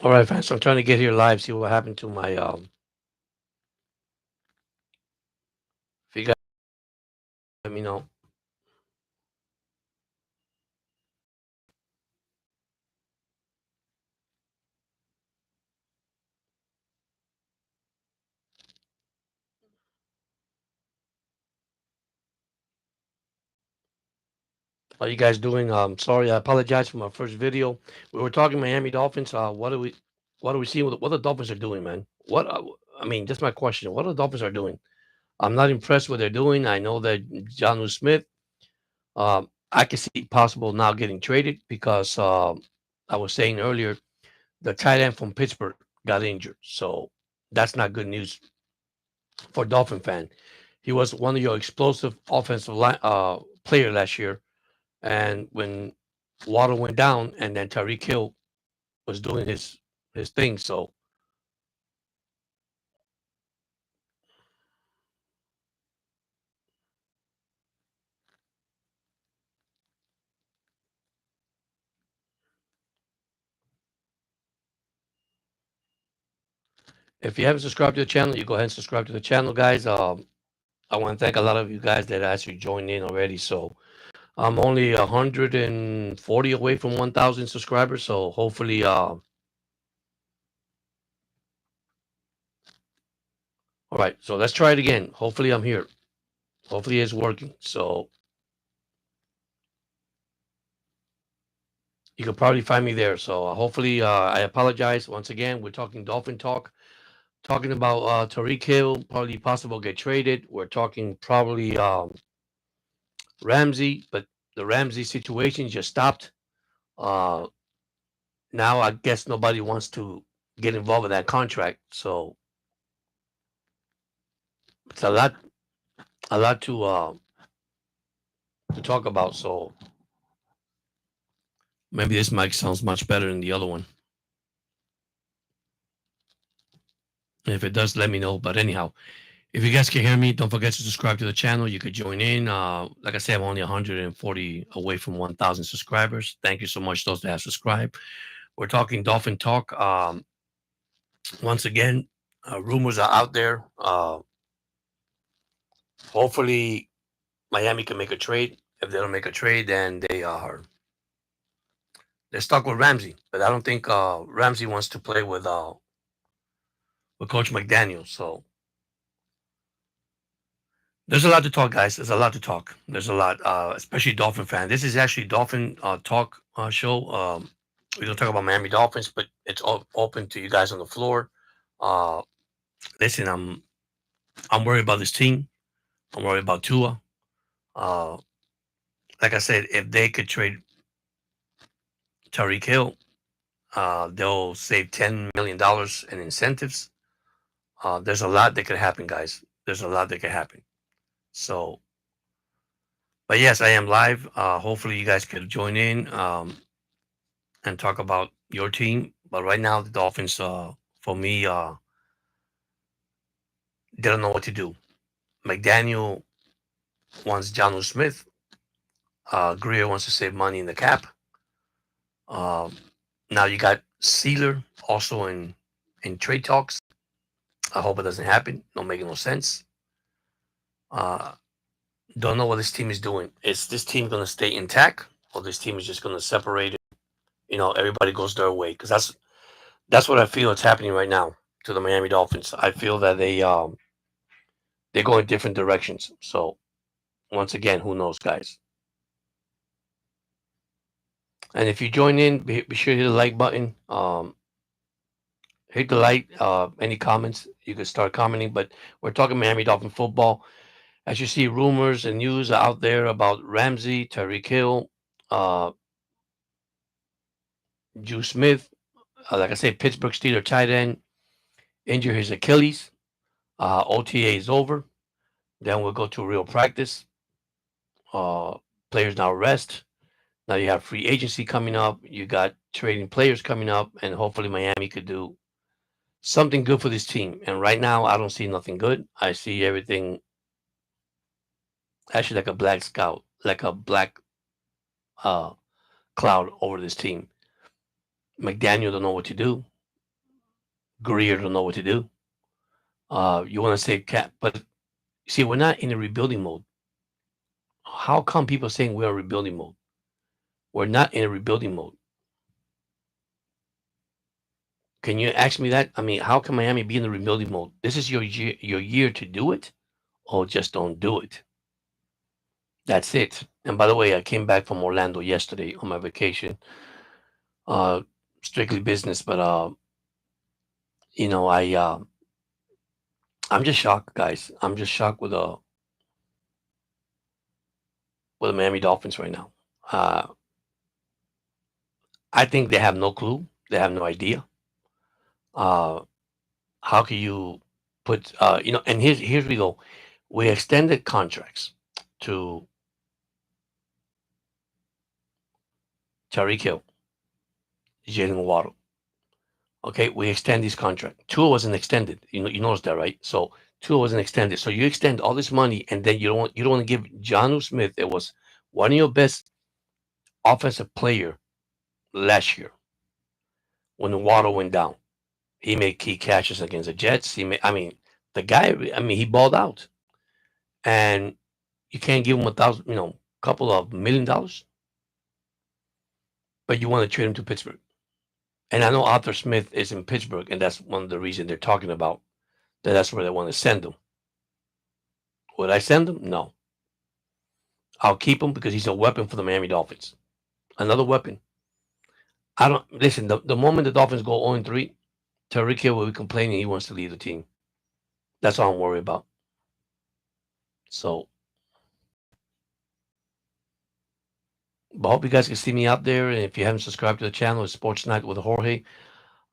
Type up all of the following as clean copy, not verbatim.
All right, fans. So I'm trying to get here live, see what happened to my if you guys let me know. How you guys doing? Sorry, I apologize for my first video. We were talking Miami Dolphins. What do we see? What the Dolphins are doing, man? I mean, just my question. What the Dolphins are doing? I'm not impressed what they're doing. I know that John Smith. I can see possible now getting traded because I was saying earlier the tight end from Pittsburgh got injured, so that's not good news for Dolphin fan. He was one of your explosive offensive player last year, and when Waddle went down, and then Tyreek Hill was doing his thing. So if you haven't subscribed to the channel, you go ahead and subscribe to the channel, guys. I want to thank a lot of you guys that actually joined in already. So I'm only 140 away from 1,000 subscribers. So hopefully, all right. So let's try it again. Hopefully, I'm here. Hopefully, it's working. So you can probably find me there. So hopefully, I apologize once again. We're talking Dolphin talk, talking about Tariq Hill, probably possible get traded. We're talking probably Ramsey, but the Ramsey situation just stopped. Uh, Now I guess nobody wants to get involved in that contract. So it's a lot to talk about. So maybe this mic sounds much better than the other one. And if it does, let me know. But anyhow, if you guys can hear me, don't forget to subscribe to the channel. You could join in. Like I said, I'm only 140 away from 1,000 subscribers. Thank you so much, those that have subscribed. We're talking Dolphin Talk. Once again, rumors are out there. Hopefully, Miami can make a trade. If they don't make a trade, then they're stuck with Ramsey. But I don't think Ramsey wants to play with Coach McDaniel. So there's a lot to talk, guys. There's a lot to talk. There's a lot, especially Dolphin fan. This is actually Dolphin talk show. We don't talk about Miami Dolphins, but it's all open to you guys on the floor. Uh, Listen, I'm worried about this team. I'm worried about Tua. Uh, like I said, if they could trade Tyreek Hill, they'll save $10 million in incentives. There's a lot that could happen, guys. There's a lot that could happen. So, but yes, I am live. Hopefully, you guys could join in and talk about your team. But right now, the Dolphins, for me, they don't know what to do. McDaniel wants John Smith. Greer wants to save money in the cap. Um, Now you got Sealer also in trade talks. I hope it doesn't happen. Don't make no sense. Uh, don't know what this team is doing. Is this team going to stay intact, or this team is just going to separate it? Everybody goes their way, because that's what I feel is happening right now to the Miami Dolphins. I feel that they go in different directions. So once again, who knows, guys? And if you join in, be sure to hit the like button. Hit the like. Any comments, you can start commenting. But we're talking Miami Dolphin football. As you see, rumors and news out there about Ramsey, Tyreek Hill, uh, Drew Smith. Like I said, Pittsburgh Steelers tight end injured his Achilles. OTA is over. Then we'll go to real practice. Players now rest. Now you have free agency coming up. You got trading players coming up, and hopefully Miami could do something good for this team. And right now, I don't see nothing good. I see everything actually like a black scout, like a black uh, cloud over this team. McDaniel don't know what to do. Greer don't know what to do. You want to save cap, but see, we're not in a rebuilding mode. How come people saying we're in rebuilding mode? We're not in a rebuilding mode. Can you ask me that? I mean, how can Miami be in the rebuilding mode? This is your year to do it, or just don't do it. That's it. And by the way, I came back from Orlando yesterday on my vacation. Uh, Strictly business, but you know, I'm just shocked, guys. I'm just shocked with the Miami Dolphins right now. Uh, I think they have no clue. They have no idea. Uh, how can you put and here's we go. We extended contracts to Tariq Hill, Jalen Waddle. Okay, we extend this contract. Tua wasn't extended. You noticed that, right? So Tua wasn't extended. So you extend all this money, and then you don't want to give Johnu Smith. It was one of your best offensive player last year when the Waddle went down. He made key catches against the Jets. I mean, the guy. I mean, he balled out, and you can't give him couple of $1 million, but you want to trade him to Pittsburgh. And I know Arthur Smith is in Pittsburgh, and that's one of the reasons they're talking about that's where they want to send him. Would I send him? No. I'll keep him because he's a weapon for the Miami Dolphins. Another weapon. I don't listen. The moment the Dolphins go 0-3, Tariq Hill will be complaining he wants to leave the team. That's all I'm worried about. So, but I hope you guys can see me out there. And if you haven't subscribed to the channel, it's Sports Night with Jorge.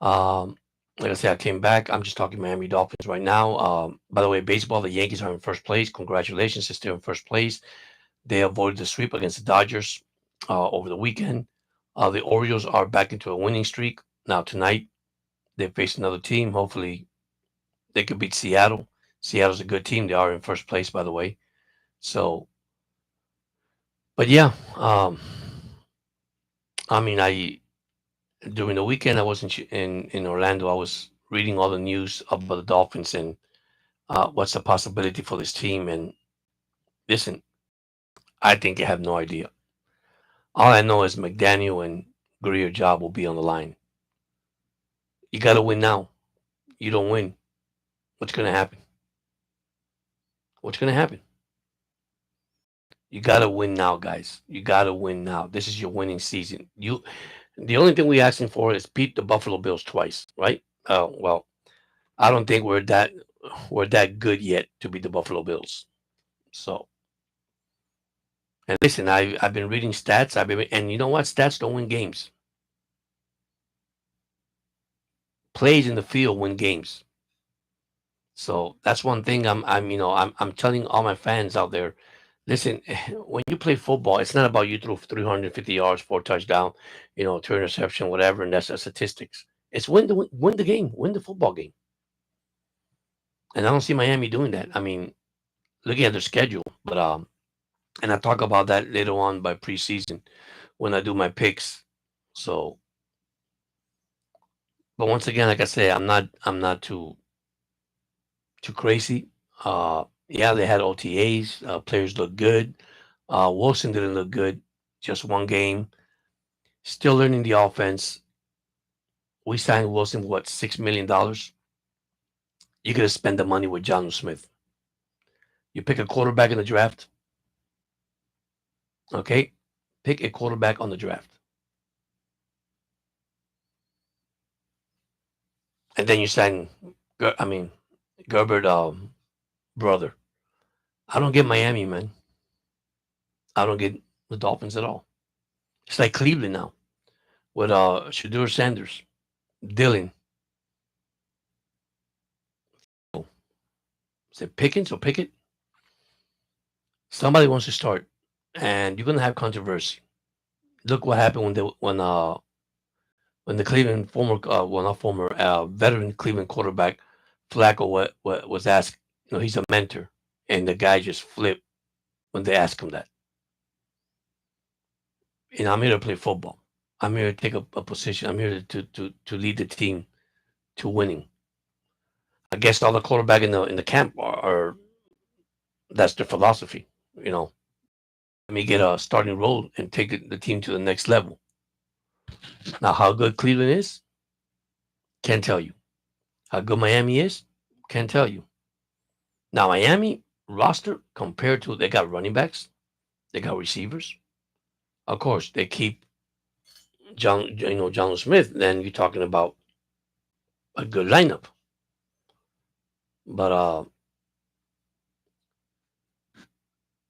Um, like I said, I came back. I'm just talking Miami Dolphins right now. By the way, baseball, the Yankees are in first place. Congratulations, they're still in first place. They avoided the sweep against the Dodgers over the weekend. The Orioles are back into a winning streak. Now, tonight, they face another team. Hopefully, they could beat Seattle. Seattle's a good team. They are in first place, by the way. So, but yeah, I mean, during the weekend, I was in Orlando. I was reading all the news about the Dolphins and what's the possibility for this team. And listen, I think they have no idea. All I know is McDaniel and Greer job will be on the line. You got to win now. You don't win, what's going to happen? What's going to happen? You got to win now, guys. You got to win now. This is your winning season. The only thing we're asking for is beat the Buffalo Bills twice, right? Well, I don't think we're that good yet to beat the Buffalo Bills. So, and listen, I've been reading stats. And you know what? Stats don't win games. Plays in the field win games. So that's one thing I'm telling all my fans out there. Listen, when you play football, it's not about you threw 350 yards, 4 touchdown, two interception, whatever, and that's the statistics. It's win the game, win the football game. And I don't see Miami doing that. I mean, looking at their schedule, but and I talk about that later on by preseason when I do my picks. So, but once again, like I say, I'm not too crazy. Yeah, they had OTAs. Players look good. Wilson didn't look good. Just one game. Still learning the offense. We signed Wilson for what, $6 million? You could have spent the money with John Smith. You pick a quarterback in the draft. Okay, pick a quarterback on the draft, and then you sign. Gerbert brother. I don't get Miami, man. I don't get the Dolphins at all. It's like Cleveland now with Shadur Sanders, Dylan. Is it Pickens or Pickett? Somebody wants to start, and you're gonna have controversy. Look what happened when the Cleveland former, well not former, veteran Cleveland quarterback Flacco what was asked. He's a mentor, and the guy just flipped when they asked him that. I'm here to play football. I'm here to take a position. I'm here to lead the team to winning. I guess all the quarterback in the camp are that's their philosophy. You know, let me get a starting role and take the team to the next level. Now, how good Cleveland is, can't tell you. How good Miami is, can't tell you. Now, Miami roster compared to they got running backs, they got receivers. Of course, they keep John Smith. Then you're talking about a good lineup. But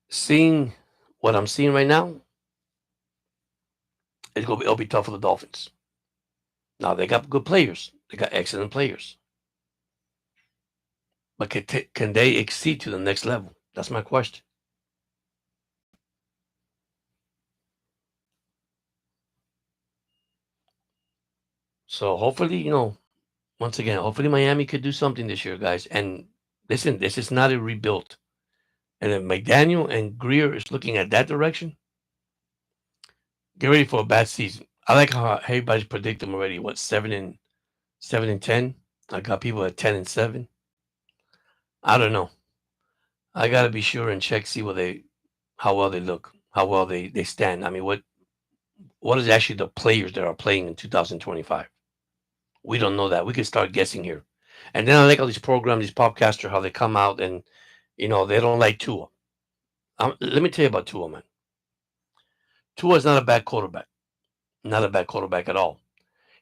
seeing what I'm seeing right now, it'll be tough for the Dolphins. Now they got good players. They got excellent players. But can they exceed to the next level? That's my question. So hopefully, once again, hopefully Miami could do something this year, guys. And listen, this is not a rebuild. And if McDaniel and Greer is looking at that direction, get ready for a bad season. I like how everybody's predicting already. What 7-10? I got people at 10-7. I don't know. I gotta be sure and check, see how well they look, how well they stand. I mean, what is actually the players that are playing in 2025? We don't know that. We can start guessing here. And then I like all these programs, these podcasters, how they come out and they don't like Tua. Let me tell you about Tua, man. Tua is not a bad quarterback. Not a bad quarterback at all.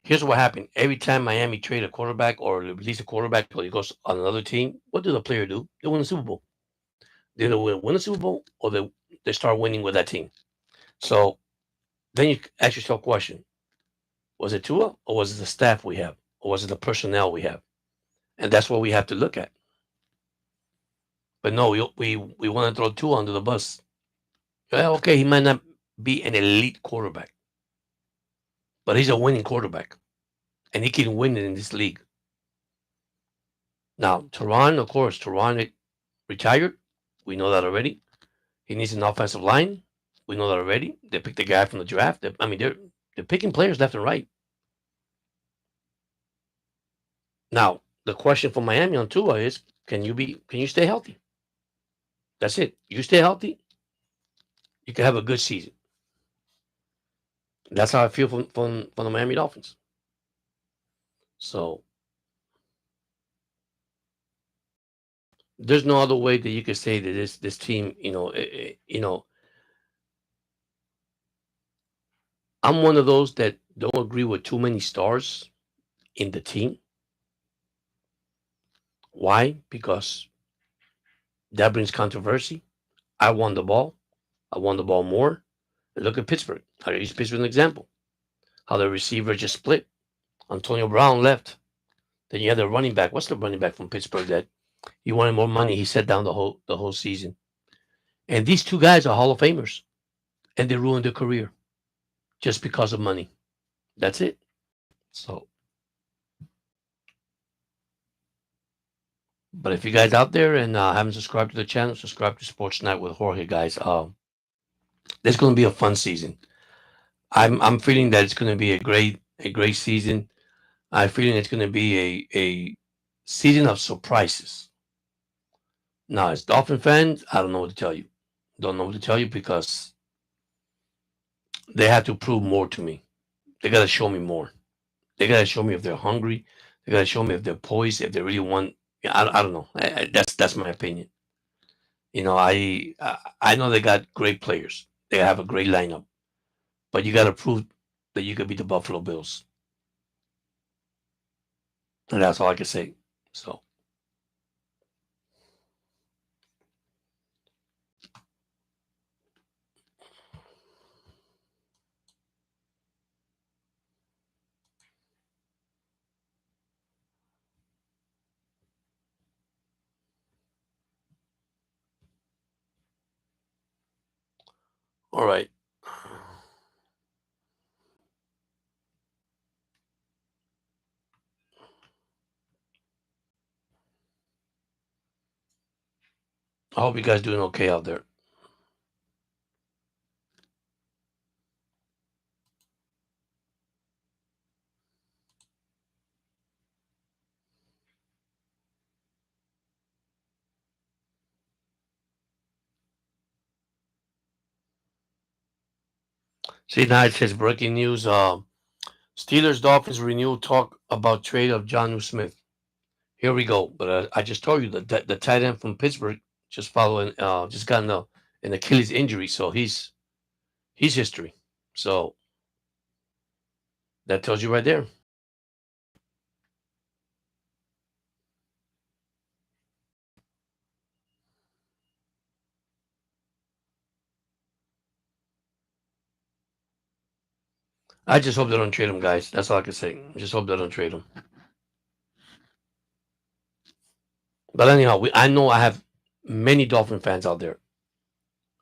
Here's what happened. Every time Miami trade a quarterback or release a quarterback or he goes on another team, what do the player do? They win the Super Bowl. They either win the Super Bowl or they start winning with that team. So then you ask yourself a question. Was it Tua or was it the staff we have? Or was it the personnel we have? And that's what we have to look at. But no, we want to throw Tua under the bus. Well, okay, he might not be an elite quarterback, but he's a winning quarterback. And he can win in this league. Now, Tehran, of course, Tehran retired. We know that already. He needs an offensive line. We know that already. They picked the guy from the draft. They're picking players left and right. Now, the question for Miami on Tua is, can you stay healthy? That's it. You stay healthy, you can have a good season. That's how I feel from the Miami Dolphins. So there's no other way that you could say that this team, I'm one of those that don't agree with too many stars in the team. Why? Because that brings controversy. I won the ball. I won the ball more. Look at Pittsburgh. I use Pittsburgh as an example. How the receiver just split. Antonio Brown left. Then you had the running back. What's the running back from Pittsburgh that he wanted more money? He sat down the whole season. And these two guys are Hall of Famers, and they ruined their career just because of money. That's it. So, but if you guys out there and haven't subscribed to the channel, subscribe to Sports Night with Jorge, guys. There's going to be a fun season. I'm feeling that it's going to be a great season. I'm feeling it's going to be a season of surprises. Now, as Dolphin fans, I don't know what to tell you. Don't know what to tell you because they have to prove more to me. They got to show me more. They got to show me if they're hungry. They got to show me if they're poised, if they really want. Yeah, I don't know. That's my opinion. I know they got great players. They have a great lineup, but you got to prove that you could beat the Buffalo Bills, and that's all I can say. So, all right. I hope you guys doing okay out there. See now it says breaking news. Steelers Dolphins renewal talk about trade of John Smith. Here we go. But I just told you that the tight end from Pittsburgh just following just got an Achilles injury, so he's history. So that tells you right there. I just hope they don't trade him, guys. That's all I can say. Just hope they don't trade him. But anyhow, I know I have many Dolphin fans out there.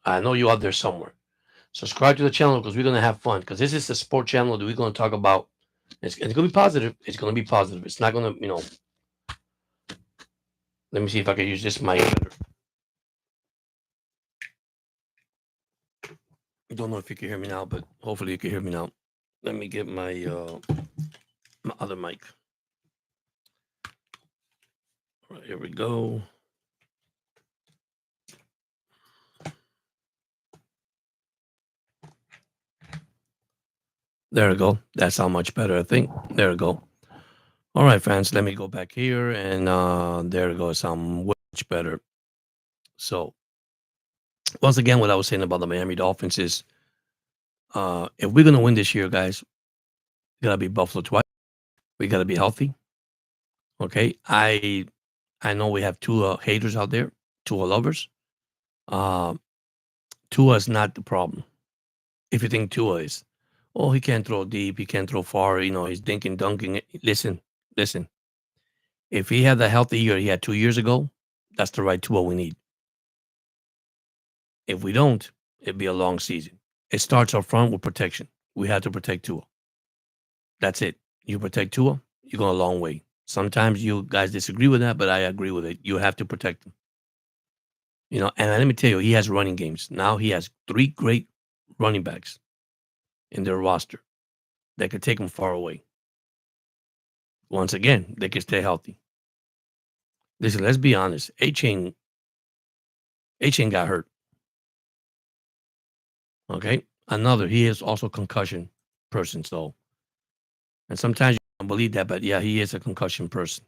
I know you out there somewhere. Subscribe to the channel because we're gonna have fun. Because this is a sport channel that we're gonna talk about. It's gonna be positive. It's gonna be positive. It's not gonna, Let me see if I can use this mic better. I don't know if you can hear me now, but hopefully you can hear me now. Let me get my other mic. All right, here we go. There we go. That's how much better, I think. There we go. All right, fans, let me go back here, and there we go. Sound much better. So, once again, what I was saying about the Miami Dolphins is, if we're gonna win this year, guys, we gotta be Buffalo twice. We gotta be healthy. Okay, I know we have two haters out there, two lovers. Uh, Tua is not the problem. If you think Tua is, oh, he can't throw deep, he can't throw far. He's dinking, dunking. Listen. If he had the healthy year he had 2 years ago, that's the right Tua we need. If we don't, it'd be a long season. It starts up front with protection. We have to protect Tua. That's it. You protect Tua, you go a long way. Sometimes you guys disagree with that, but I agree with it. You have to protect him. And let me tell you, he has running games. Now he has three great running backs in their roster that could take him far away. Once again, they can stay healthy. Listen, let's be honest. A Chain got hurt. Okay. He is also concussion person. So, and sometimes you don't believe that, but yeah, he is a concussion person.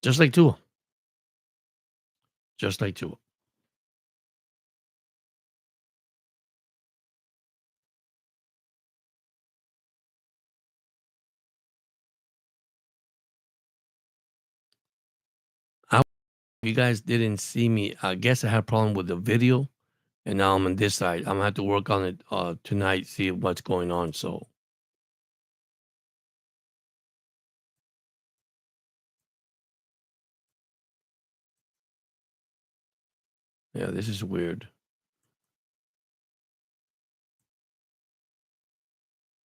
Just like Tua. Just like Tua. If you guys didn't see me, I guess I had a problem with the video, and now I'm on this side. I'm gonna have to work on it tonight, see what's going on. So yeah, this is weird.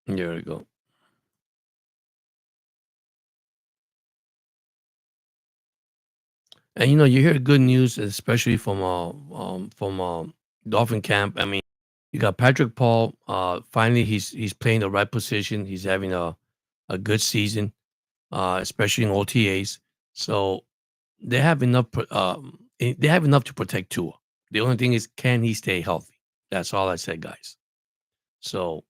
There we go. And you hear good news, especially from Dolphin camp. I mean, you got Patrick Paul. Finally, he's playing the right position. He's having a good season, especially in OTAs. So they have enough. They have enough to protect Tua. The only thing is, can he stay healthy? That's all I said, guys. So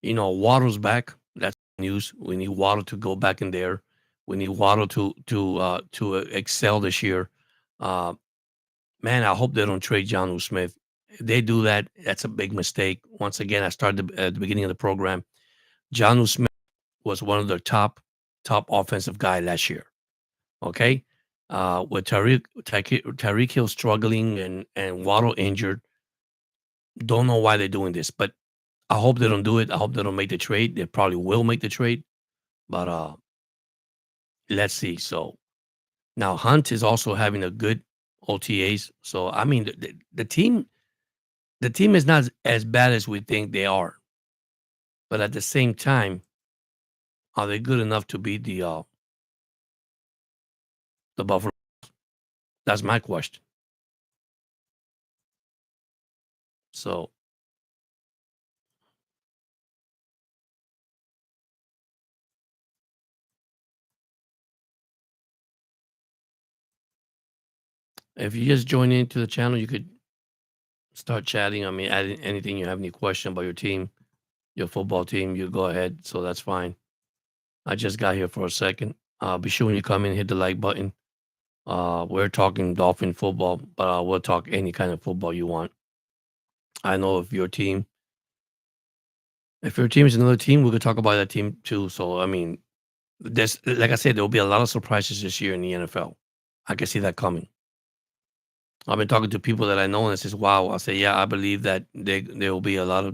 Waddle's back. That's news. We need Waddle to go back in there. We need Waddle to excel this year. Uh, Man, I hope they don't trade John Smith. If they do that, that's a big mistake. Once again, I started at the beginning of the program. John Smith was one of the top offensive guy last year. Okay, with Tyreek Hill struggling and Waddle injured, don't know why they're doing this, but I hope they don't do it. I hope they don't make the trade. They probably will make the trade, but let's see. So now Hunt is also having a good OTAs. So I mean, the team is not as bad as we think they are, but at the same time, are they good enough to beat the Buffalo? That's my question. So if you just join into the channel, you could start chatting. I mean, add anything you have any question about your team, your football team, you go ahead. So that's fine. I just got here for a second. Be sure when you come in, hit the like button. We're talking Dolphin football, but we'll talk any kind of football you want. I know if your team is another team, we could talk about that team too. So I mean, there's like I said, there will be a lot of surprises this year in the NFL. I can see that coming. I've been talking to people that I know, and it says, "Wow." I say, "Yeah, I believe that there will be a lot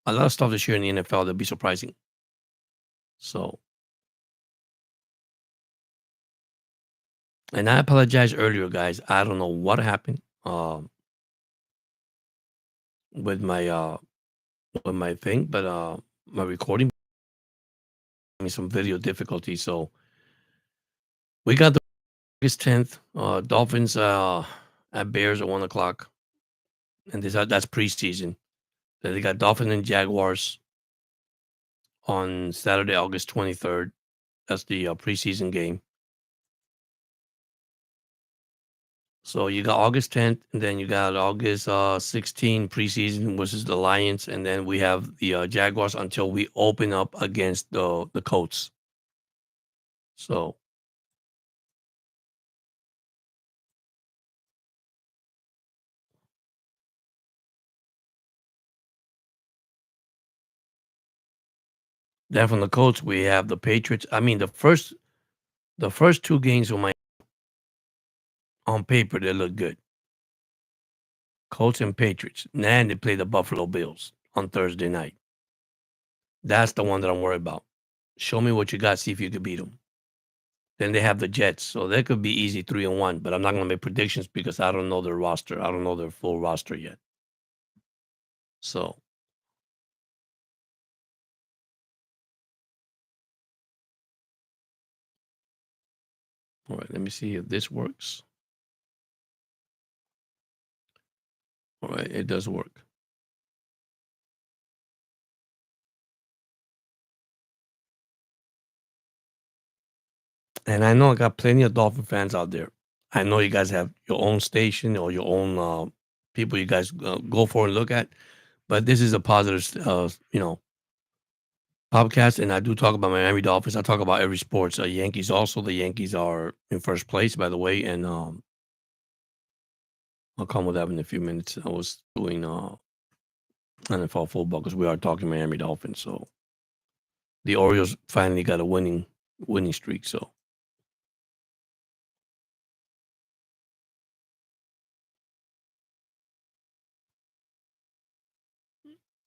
of stuff this year in the NFL that'll be surprising." So, and I apologize earlier, guys. I don't know what happened with my thing, but my recording me some video difficulty. So we got the August 10th Dolphins at Bears at 1 o'clock, and that's preseason. Then they got Dolphins and Jaguars on Saturday, August 23rd. That's the preseason game. So you got August 10th, and then you got August 16th preseason versus the Lions, and then we have the Jaguars until we open up against the Colts. So then from the Colts we have the Patriots. I mean the first two games on on paper they look good. Colts and Patriots. Then they play the Buffalo Bills on Thursday night. That's the one that I'm worried about. Show me what you got. See if you could beat them. Then they have the Jets, so they could be easy 3-1. But I'm not going to make predictions because I don't know their roster. I don't know their full roster yet. So, all right, let me see if this works. All right, it does work. And I know I got plenty of Dolphin fans out there. I know you guys have your own station or your own people you guys go for and look at. But this is a positive, podcast. And I do talk about Miami Dolphins. I talk about every sports. Yankees also. The Yankees are in first place, by the way. And I'll come with that in a few minutes. I was doing NFL football because we are talking Miami Dolphins. So the Orioles finally got a winning streak. So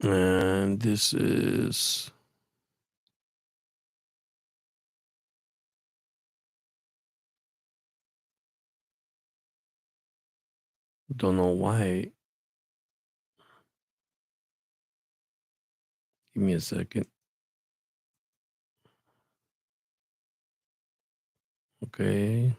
and this is don't know why. Give me a second. Okay.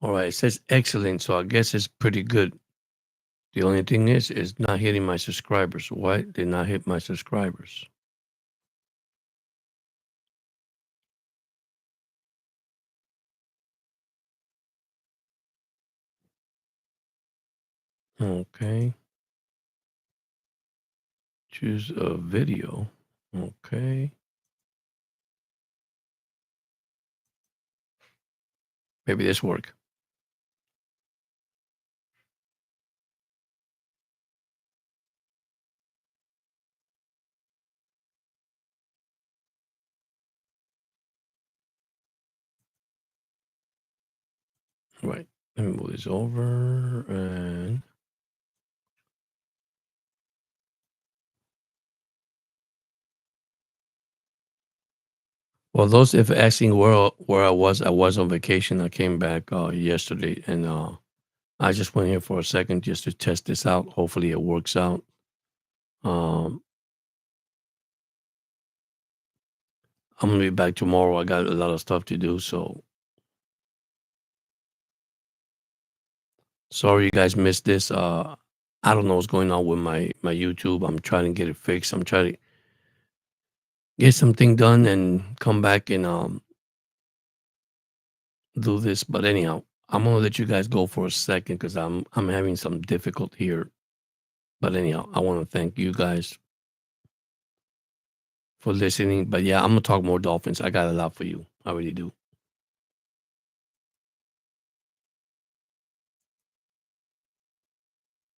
All right. It says excellent. So I guess it's pretty good. The only thing is not hitting my subscribers. Why did not hit my subscribers? Okay. Choose a video. Okay. Maybe this work. Right. Let me move this over and well, those if asking where I was on vacation. I came back yesterday, and I just went here for a second just to test this out. Hopefully, it works out. Um, I'm gonna be back tomorrow. I got a lot of stuff to do, so sorry you guys missed this. I don't know what's going on with my YouTube. I'm trying to get it fixed. I'm trying to. get something done and come back and do this. But anyhow, I'm gonna let you guys go for a second because I'm having some difficult here. But anyhow, I want to thank you guys for listening. But yeah, I'm gonna talk more Dolphins. I got a lot for you. I really do.